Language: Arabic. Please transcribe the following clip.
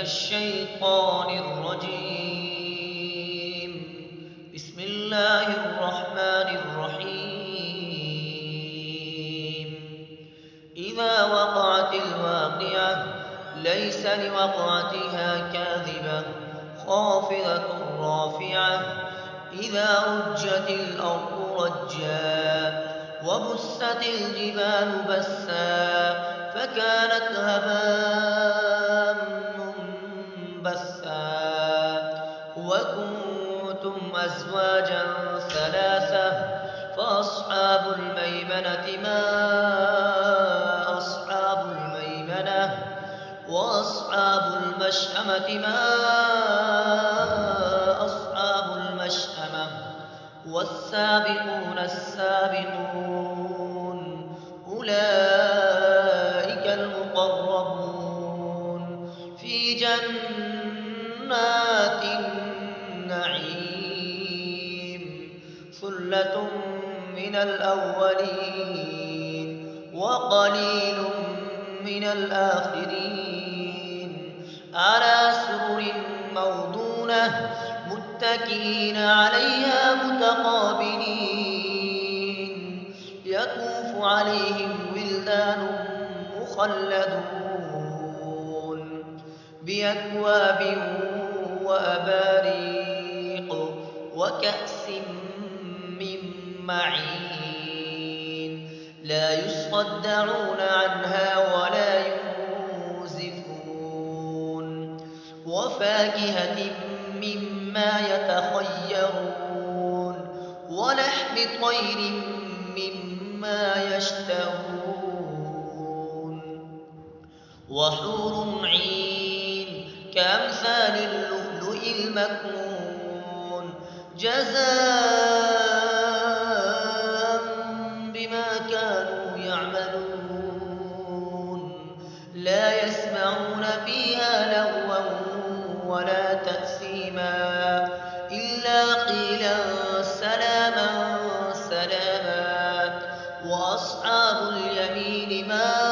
الشيطان الرجيم. بسم الله الرحمن الرحيم. إذا وقعت الواقعة ليس لوقعتها كاذبة خافضة رافعة. إذا رجت الأرض رجا وبست الجبال بسا فكانت هباء منبثا. وكنتم أزواجا ثلاثة فأصحاب الميمنة ما أصحاب الميمنة وأصحاب المشأمة ما أصحاب المشأمة. والسابقون السابقون أولئك المقربون في جنات النعيم. ثلة من الأولين وقليل من الآخرين. على سرر موضونة متكئين عليها متقابلين. يطوف عليهم ولدان مخلدون بأكواب وأباريق وكأس من معين. لا يصدعون عنها ولا ينزفون. وفاكهة مما يتخيرون ولحم طير مما يشتهون. وحور عين كأمثال اللؤلؤ المكنون جزاء بما كانوا يعملون. لا يسمعون فيها لغوا ولا تأثيما إلا قيلا سلاما سلاما. وأصحاب اليمين ما